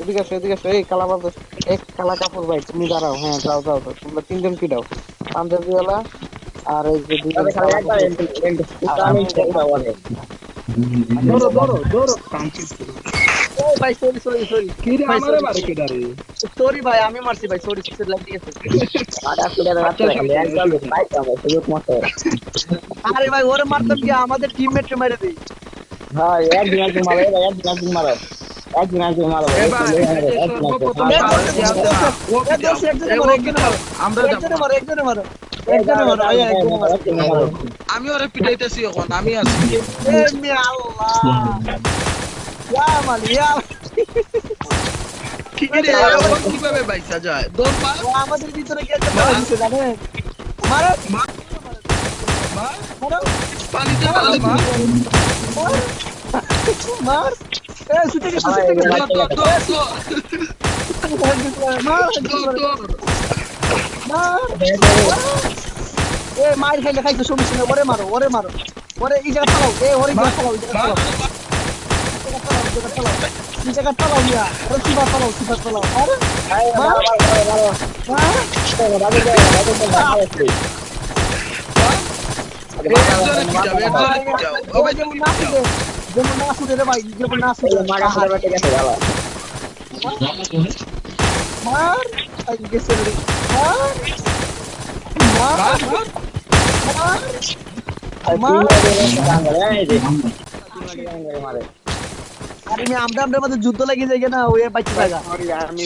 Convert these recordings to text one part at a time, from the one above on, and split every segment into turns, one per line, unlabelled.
এদিকে আসো এই কালা বাবু, এক কালা কাপড় ভাই তুমি দাঁড়াও, হ্যাঁ যাও যাও যাও, তোমরা তিনজন পিটাও, পাঞ্জাবিওয়ালা আর এই যে দুইজন
তবে খালি
কালা
একবার
কাপড়,
এন্ট্রি
আর
আমি
আমি
ইচ্ছা করে বলে
আচ্ছা
ধরো
তোমরা
ধরো ধরো কামকে
ও ভাই সরি সরি সরি
কি রে
ভাই
আমারে
সরি
বারে কেডা রে
সরি ভাই আমি মারছি ভাই সরি সরি লাইক ঠিক আছে।
আটা ফিরে
আচ্ছা
রাখতে খালি
অসুবিধা নেই,
একবার
অসুবিধা নেই।
পাইতে হবে সুযোগ মতো।
আরে ভাই ওরে মারতাম কি আমাদের টিমমেটকে মেরে দেই।
হ্যাঁ একদিন মারো ভাই, একদিন মারো, একদিন মারো ভাই,
এ
একদিন
ভাই এই যে
একদিন
সর্বপ্রথম
এ
সার
দোস্ত
যে আছে না ও
এ
পিটাও,
দোস্ত একজনে
এ
মারো
ও
একজনে
পিটাও,
মারো
আমরা যাব
একজনে
না।
মারো একজনে মারো একজনে মারো ভাই একজনে মারো।
মারো।
আমি ওরে পিটাইতেছি এখন, আমি আছি।
এ মি আল্লাহ ইয়া মাল ইয়া
কি রে ও কিভাবে বাইসা যায়? দৌড় পা,
ও আমাদের ভিতরে গেছে মারা দিছে জানেন। মারো
মার, মার,
মারো
পানিতে
মারো
মার, মার,
মার মার এ সুতে গেছে
আমার
সুতে
এই
গেছে
দৌড়, দৌড়, দৌড়,
মার
দৌড়, দৌড়।
মার এ মার খাইলে খাইছে সমস্যা নেই ওরে মারো ওরে মারো ওরে এই জায়গা ফালাও এ ওরে এই জায়গা ফালাও এই জায়গা
মার,
ফালাও এই জায়গা ফালাও মিয়া ওরে সিবা ফালাও আরে মার মার
এই একজনে পিটাও, একজনে পিটাও। ও ভাই
যেমন
তুমি
না
পিটাও।
ফুটে যেমন না ফুটে রে ভাই যেমন না ফুটে মার আই গেছে রে মার
মার,
মার
মার।
মার আরে আমি আমরা মধ্যে যুদ্ধ লাগি যায় না ওই বাচ্চা জায়গা
সরি আমি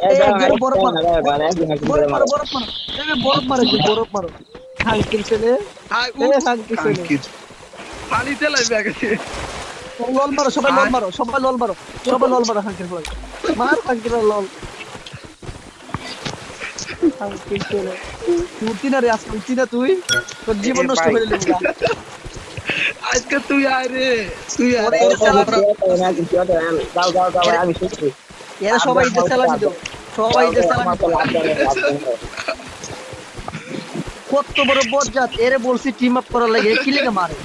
এই একজনে বরফ মারো বরফ মারো এই বরফ মারো হালকিল ছেলে
আয়
এ
উঠ,
হালকিল ছেলে
কাঙ্কির। পানিতে লাইবে গেছে।
লল মারো সবাই লল মারো হালকিল ফল মার হালকিল লল হালকিল ছেলে তুই না রে আজকে তুই না তুই তোর জীবন নষ্ট
ভাই
করে দিলি
আজকে তুই আয় রে, তুই আয়
ওরে
রে।
এটা চালা
আমি শিখছি
এরা সবাই এটা চালানি দাও সবাই এটা চালানি দাও কত বড় বজ্জাত এরে বলছি টিম আপ করার লাগে কি লেগে মারে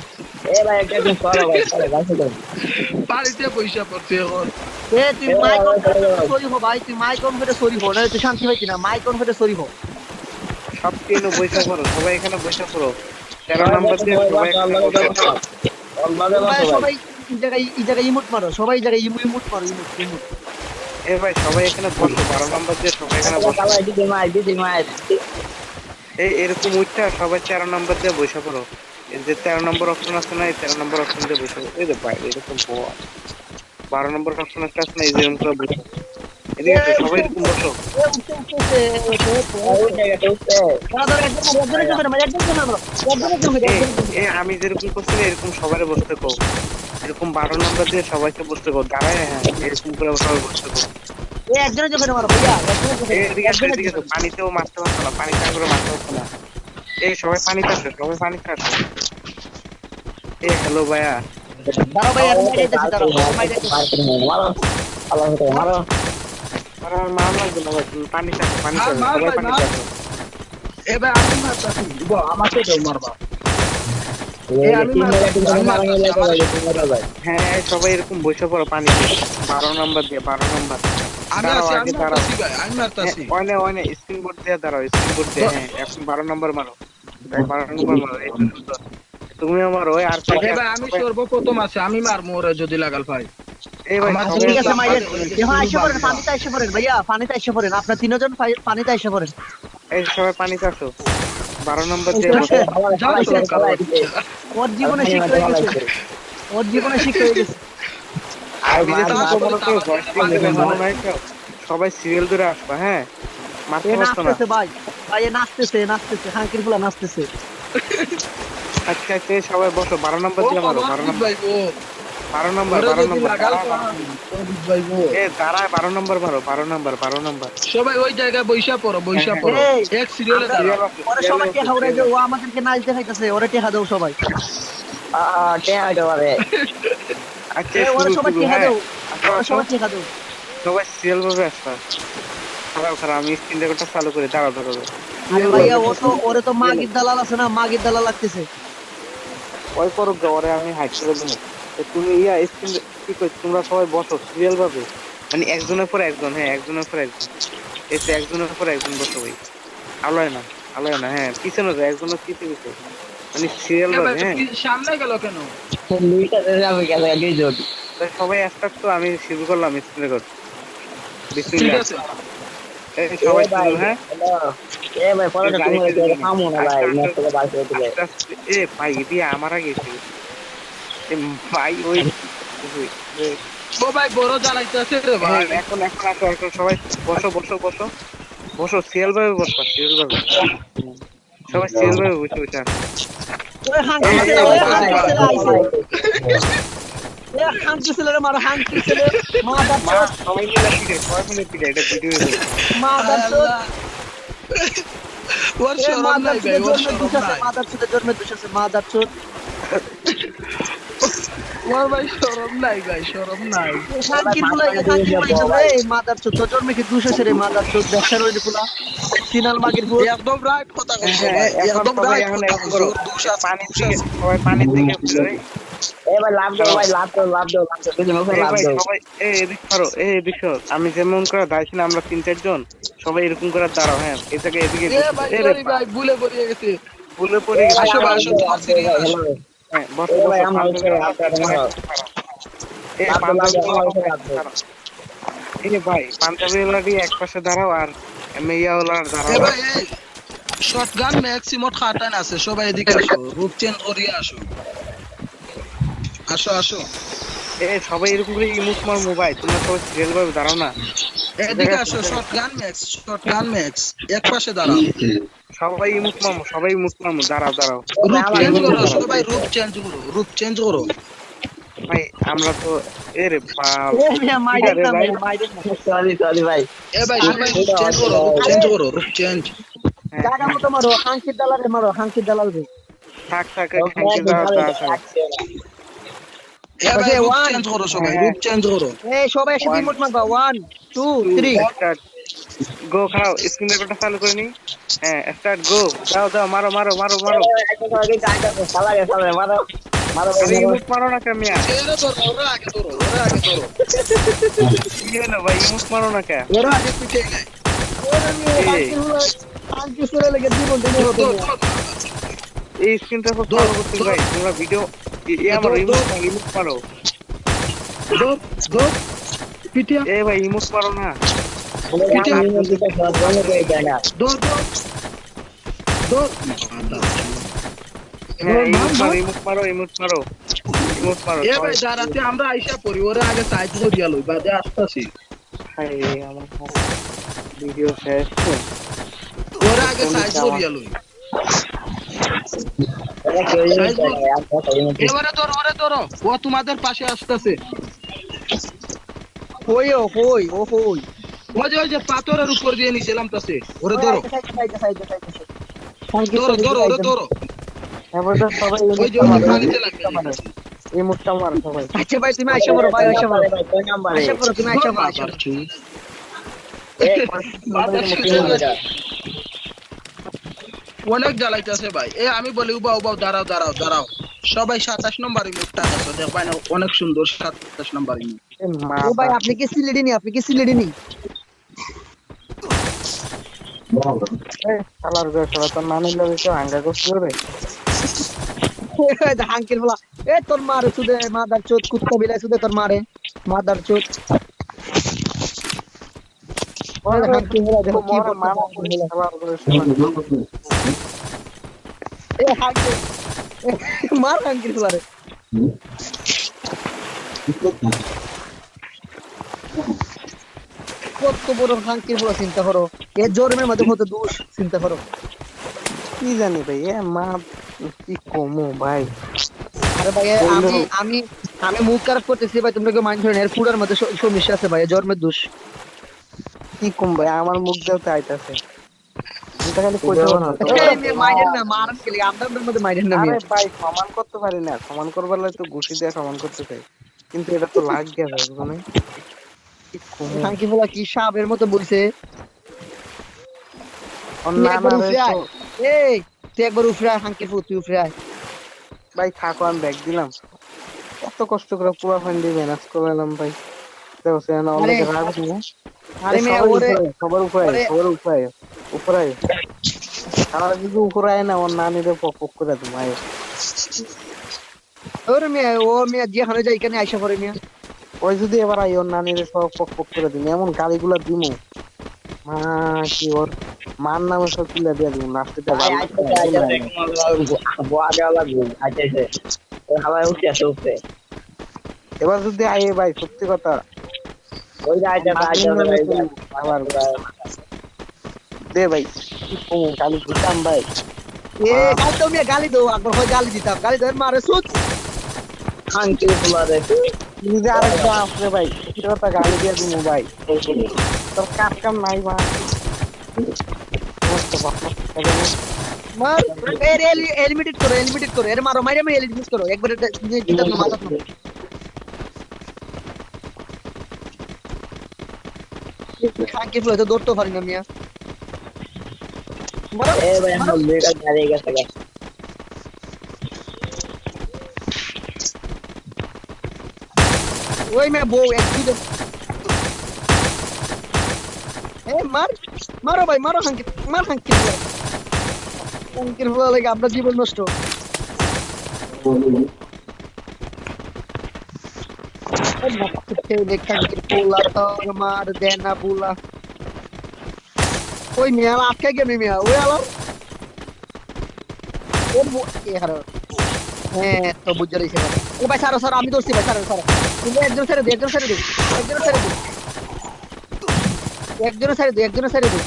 পানিতে পয়সা পড়ছে এখন।
এ তুই মাইক অন করে সরি হো ভাই তুই মাইক অন করে সরি হো না তুই শান্তি হইতি না মাইক অন করে সরি হো
সব কেন বৈশা করো, সবাই এখানে বৈশা করো, 13 নম্বর দিয়ে সবাই এখানে বসো।
ভাই সবাই এই জায়গায় ইমোট মারো সবাই এই জায়গায় ইমোট মারো ইমোট
এ ভাই সবাই এখানে বসো, 12 নম্বর দিয়ে সবাই এখানে বসো। এই এরকম উঠটা সবাই 13 নম্বর দিয়ে বৈশা করো। এই যে 13 নম্বর অপশন আছে না, এই 13 নম্বর অপশন দিয়ে বৈশা করো। এই যে ভাই এরকম 12 নম্বর অপশন আছে না, এই যে এরকম করে বৈশা করো। এদিকে আসো, সবাই এরকম বসো।
এ উঠতে দাদা একজন
আমি যেরকম করছি না, এরকম সবাই বসতে কো, এরকম 12 নম্বর দিয়ে সবাইকে বসতে কো, দাঁড়ায়, হ্যাঁ এরকম করে সবাই বসতে কো।
একজনের চোখে মারো ভাইয়া
এদিকে আসো, পানিতেও মারতে পারছো না, পানিতে করে মারতে পারছো না। এই সবাই পানিতে আসো, সবাই পানিতে আসো। এ হ্যালো ভাইয়া,
দাঁড়াও ভাই আমি যাইতেছি দাঁড়াও
আর আমার মার লাগবে না ভাই, তুমি পানিতে আসো, পানিতে আসো,
মার
সবাই
ভাই,
পানিতে
মার।
আসো।
এবার আমি মারতাছি, আমাকে কেউ মারবা।
হ্যাঁ সবাই এরকম বসে পড়ো পানিতে, 12 নম্বর দিয়ে, 12 নম্বর।
আমি
দাঁড়াও
আছি,
আগে
আমি
দাঁড়াও,
মারতাছি ভাই, আমি মারতাছি।
অনে স্ক্রিন বোর্ড দিয়ে দাঁড়াও, স্ক্রিন বোর্ড দিয়ে, হ্যাঁ এখন 12 নম্বর মারো, 12 নম্বর মারো, এই তো সুন্দর। তুমিও মারো, ওই আর
এ ভাই আমি সর্বপ্রথম আছি, আমি মারবো ওরে যদি লাগাল ভাই।
এই ভাই
আমার
সবাই
ঠিক আছে
সবাই
মাইরেন এখন
শুরু
আইসা পড়েন
বাংলা।
পানিতে আইসা পড়েন ভাইয়া পানিতে আইসা পড়েন আপনার তিনজন পানিতে আইসা পড়েন
এই সবাই পানিতে আসো, 12 নম্বর দিয়ে বসো।
যাও সরকার বাচ্চা।
ওর জীবনে শিক্ষা হয়ে গেছে ওর জীবনে শিক্ষা হয়ে গেছে
আমি যে
তার
তোমাকে
সাথে
বলো তো
তার
ভয়েস
সাথে
দেবে
বাংলা।
মনে নাই তো, সবাই সিরিয়াল ধরে আসবা, হ্যাঁ মারতে
এ
পারছো না।
নাচতেছে ভাই ভাই এ নাচতেছে হাঁকির ফুলা নাচতেছে
আচ্ছা আচ্ছা এই সবাই বসো, 12 নম্বর
ও
দিয়ে মারো,
বাবা
12
বুঝ
নম্বর,
ভাই ও
12 নম্বর,
ওরে
12
যদি
নম্বর,
লাগাল তো বুঝ ভাই ও।
এ দাঁড়ায়, 12 নম্বর মারো, 12 নম্বর, 12 নম্বর।
সবাই ওই জায়গায় বইসা পড়ো, বইসা
হ্যাঁ,
পড়ো।
এই,
এক সিরিয়ালে
আমরা-
দাঁড়াও।
সিরিয়াল আছে,
ওরা
সিরিয়াল
সবাই
আছে,
টেহা উড়ে
সিরিয়াল
ও
আছে।
আমাদেরকে নাচ দেখাইতেছে ওরা টেহা দাও সবাই
আচ্ছা
এ ওরা
শুরু
সবাই
শুরু,
টেহা
হ্যাঁ
দাও
আসো
ওরা
আসো,
সবাই টেহা দাও
সবাই সিরিয়াল ভাবে আসবা। খারাপ খারাপ, আমি স্ক্রিন রেকর্ডটা চালু করে দাঁড়াও দাঁড়াও।
আরে ভাইয়া ও তো ওরে তো মাগির দালাল আছে না মাগির দালাল লাগতেছে
ওই করুক গা, ওরে আমি হাইট করে দেবো। তো তুমি স্ক্রিন কি কই তোমরা সবাই বসো সিরিয়াল ভাবে, মানে একজনের পর একজন, হ্যাঁ একজনের পর একজন, এই তো একজনের পর একজন বসো ভাই, আলোয় না, আলোয় না, হ্যাঁ পিছনে যাও, একজনের পিছে, মানে সিরিয়াল
এ ভাই
ভাবে, হ্যাঁ।
সামনে গেল কেন?
দুইটা যাবে গেল দুইজন।
তো সবাই স্টার্ট, তো আমি শুরু করলাম স্ক্রিন রেকর্ড।
ঠিক
বিসমিল্লাহ।
আছে
এই সবাই
ভাই
শুরু, হ্যাঁ।
ভাই পরে
গাড়ি
তুমি
ফেলে দিলাম।
থামো না ভাই,
আস্তে আস্তে
নেট থেকে বার করে দিলে।
আস্তে আস্তে ভাই দিয়ে আমার আগে এসে গেছে। এ ভাই ওই
ও ভাই বড় জ্বালাইতেছে রে
হ্যাঁ,
ভাই।
এখন এখন আসো, এখন সবাই বসো সিরিয়াল ভাবে বসবা, সিরিয়াল ভাবে। সবাই সিরিয়াল ভাবে বসে আসো।
ওই হাঙ্কি
এই,
ছেলে,
এই,
ওই
এই,
হাঙ্কি ছেলে আইছে।
ভাই
এ হাঙ্কি ছেলেরে মারো, হাঙ্কি ছেলে, মাদার
মা
চোদ,
সবাই মিলে পিটে এটা ভিডিও হয়ে যাবে।
মাদার
আয়
চোদ।
আল্লাহ। ওর
এ
শরম
মাদার
নাই ভাই,
চোদে
ওর
জন্মে
শরম
দুষ আছে,
নাই।
মাদার চোদে জন্মে দুষ আছে, মাদার চোদ।
ওর ভাই শরম নাই ভাই, শরম নাই।
হাঙ্কির ফুলা, এ হাঙ্কির ফুলা হিসাব রে, মাদার চোদ, তোর জন্মে কি দুষ আছে রে, মাদার চোদ, ব্যবসার ওই ফুলা, সিনাল মাগির ফুল।
একদম রাইট কথা কইছো
হ্যাঁ,
ভাই,
এখন
একদম
সবাই
রাইট
এখন
কথা
এক
কইছো।
করো,
ওর দোষ আছে,
পানির
দোষ
দিকে
আছে।
সবাই পানির দিকে ফিরে।
ভাই লাভ দাও ভাই, লাভ দাও, লাভ দাও, লাভ দাও, দুজন
এই
লাভ
ভাই
দাও।
সবাই এদিক করো, এদিক সরো। আমি যেমন করে দাঁড়িয়েছিলাম, আমরা 3-4 জন সবাই এরকম করে দাঁড়াও, হ্যাঁ এই জায়গায় এদিকে
এ
বসে
ভাই
এ রে
সরি ভাই, ভুলে পড়ে গেছে।
ভুলে পড়ে গেছে,
আসো ভাই,
সবাই
আসো,
বসো।
তোমার সিরিয়াল আসো।
হ্যাঁ
এ ভাই
বসো
আমার উপরে লাভ দাও, মারো।
এই
লাভ দাও, লাভ দাও, আমার উপরে লাভ
পাঞ্জাবি
দাও।
দাঁড়াও। এই ভাই পাঞ্জাবি ওলারই এক পাশে দাঁড়াও, আর মেয়া ওলার
এ
দাঁড়াও।
ভাই এই শটগান ম্যাক্সিমোট খাটান আছে, সবাই এদিকে আসো, রূপ চেঞ্জ করিয়ে আসো। আসো আসো,
সবাই এরকম করে ইমোট মার মোবাইল, তোমরা সবাই সিরিয়াল ভাবে দাঁড়াও না। এই
এদিকে
জায়গায়
আসো, শটগান ম্যাক্স এক পাশে দাঁড়াও।
সবাই ইমোট মারমু, দাঁড়াও দাঁড়াও।
ভাই
রূপ
আমার
চেঞ্জ
উপরে
করো,
দাঁড়াও।
সবাই রূপ চেঞ্জ করো, রূপ চেঞ্জ করো।
ভাই আমরা তো রে বাপ,
এ মিয়া মাইরেন
রে
না,
ভাই।
মিয়া মাইরেন না।
সরি সরি ভাই।
এ ভাই সবাই রূপ চেঞ্জ করো, রূপ
আরে
চেঞ্জ করো, রূপ চেঞ্জ।
হ্যাঁ
জায়গা
হ্যাঁ,
মতো মারো, হাঙ্কির দালারে মারো, হাঙ্কির দালাল রে।
থাক
ওকে
খানকে
ভাই,
দাঁড়া থাক।
থাকছে না।
এ ভাই রূপ
ওয়ান,
চেঞ্জ করো, সবাই
হ্যাঁ।
রূপ চেঞ্জ করো।
এই সবাই একসাথে ইমোট মারবা, 1 2 3।
স্টার্ট গো, খাও স্ক্রিন রেকর্ডটা চালু করে নি। হ্যাঁ স্টার্ট গো, দাও মারো।
সালারে সালারে মারো মারো ভাই
আরে
মারো।
ইমোট মারো না কেমিয়া,
এরা ধরো, ওরা আগে ধরো, ওরা আগে ধরো,
কি হলো ভাই, ইমোট মারো না কে?
ওরা আগে পিছিয়ে নেয়।
ওরে মিয়া
এই,
হাঙ্কির ছেলে লেগে জীবন দিনে
ধর
হতো
ধর
না।
ধর
এই স্ক্রিনটা খুব
ধর,
চালু করতে
ধর।
ভাই, তোমরা ভিডিও আমার ইমোট মারো।
ধর ধর পিটিয়া,
ভাই ইমোট মারো না।
পিটিয়া,
আমি নিয়ম দিতে সব বন্ধ করে দেয় না।
ধর ধর ধর।
হ্যাঁ
মার,
ইমোট মারো।
এ ভাই দাঁড়াতে আমরা আইসা পড়ি, ওরা আগে সাইজ করিয়া লই, বাদে আসতাছি।
হাই আমার ভিডিও শেষ তো।
ওরা আগে সাইজ করিয়া লই।
ওরা কেউ ইউজ করে না, আর কথা ইউজ করে।
এবারে ধরো, ওরে ধরো, ও তোমাদের পাশে আসতেছে।
কই ও কই ও কই?
ওই যে পাথরের উপর দিয়ে নিছিলাম তাছে, ওরে ধরো,
সাইডে
ধরো ধরো, ওরে ধরো।
এবার তো সবাই
ওই যে ওই পানিতে লাগবে যাইতাছে।
ইমোটটা মারো সবাই।
আচ্ছা ভাই তুমি আইসা পড়ো, ভাই আইসা পড়ো,
ভাই কোন নাম্বারে?
আইসা পড়ো, তুমি আইসা পড়ো, আইসা
বাবার
পড়ো।
চুল।
এ
বাবার
কোন
চুল।
নাম্বারে?
অনেক জ্বালাইতেছে ভাই। আমি বলি উবাও দাঁড়াও। সবাই 27 নম্বরে মুখটা আছে, দেখবাই না অনেক সুন্দর 27 নম্বরে মুখ।
ও ভাই আপনি কি সিলেডি নি? আপনি কি সিলেডি নি?
শালার গো, শালা তোর নামের লগে কেউ হাঙ্গা করতে পারবে?
হাঙ্কির বলা, এ তোর মারে সুদে, মাদার চোদ, কুত্তা বিলাই সুদে তোর মারে, মাদার চোদ। হাঙ্কির বলা দেখো কি বলতে
শালার গো, শালা।
এ হাঙ্কির, মার হাঙ্কির বলা রে। কত বড় হাঙ্কির বলা, চিন্তা করো, এ জন্মের মধ্যে কত দোষ, চিন্তা করো।
কি জানি ভাই, মা কি কমো ভাই।
আরে ভাই আমি আমি মুখ খারাপ করতেছি ভাই, তোমরা কেউ মাইন্ড করেন, এর ফুডার মধ্যে সমস্যা আছে ভাই, জন্মের দোষ।
কি কম ভাই, আমার মুখ দেও তো আইতাছে। এটা খালি কইতে পারো না।
মাইন্ডের না, মারান খেলি আপনার মধ্যে মাইন্ডের না।
আরে ভাই সমান করতে পারি না, সমান করবার লাগে তো ঘুষি দিয়ে সমান করতে চাই, কিন্তু এটা তো লাগ গিয়া যায় মানে। কি কমো
হাঙ্কি বলা কি সাপের মতো বলছে। তুই
না
একবার
না
উফরে
রে
আয়,
তো
এই তুই একবার উফরে আয়, হাঙ্কি ফু তুই উফরে আয়।
ভাই থাকো, আমি ব্যাগ দিলাম। এত কষ্ট করে পুরো ফান্ডি ম্যানেজ করলাম ভাই দেখো সে না
আরে,
অলরেডি রাগ না
আরে মিয়া ওরে
সবার উপরে
ওরে-
সবার উপরে উপরে তারা যদি উপরে আয় না ওর নানিদের পক করে তোমায়
ওরে মিয়া ও মিয়া যেখানে যাই এখানে আইসা পড়ে মিয়া।
ওই যদি এবার আই ওর নানিদের সব পক করে দিন এমন গালিগুলা দিমু মা কি ওর মার নামে সব তুলে দিয়ে দিব লাস্টে
ভাই আইতে বোয়া দেওয়া লাগবে আইতে হাওয়ায় উঠে আসে উঠে
এবার যদি আয় ভাই সত্যি কথা
ওই যে আইতে
আবার দে ভাই কি কমু গালি দিতাম ভাই
এ গালি দাও মিয়া গালি দাও একবার হয় গালি দিতাম গালি দেয় মারে সুচ।
খানকে ফুলা দেখে
যদি আরেকবার আসলে ভাই সত্যি কথা গালি দিয়ে দিমু ভাই তোর কাজ কাম নাই মা সমস্ত বাপমা খাবে না
মার এর এলিমিনেট করো এর মারো মাইরে আমি এলিমিনেট করো একবার দিতাম না মাথা তো খাকি ফুলে তো দৌড়তে পারি না মিয়া। মারো
এ ভাই আমার মেয়েটা দাঁড়িয়ে গেছে
ওই মিয়া বউ এক দুটো এ মার মারো ভাই মারো খাঙ্কি মার খাঙ্কি খাঙ্কির ফুলে লাগে আপনার জীবন নষ্ট। খাঙ্কির পোলা তোর মার দেনা বুলা ওই মিয়া আটকে গেমি মিয়া ওই আলাম ওর এ হারো হ্যাঁ তো বুঝতে রয়েছে ও ভাই সারো সারো আমি ধরছি ভাই সারো সারো তুমি একজন ছেড়ে দিও একজন ছেড়ে দিও একজন ছেড়ে দিও একজন ছেড়ে দিও একজন ছেড়ে দিও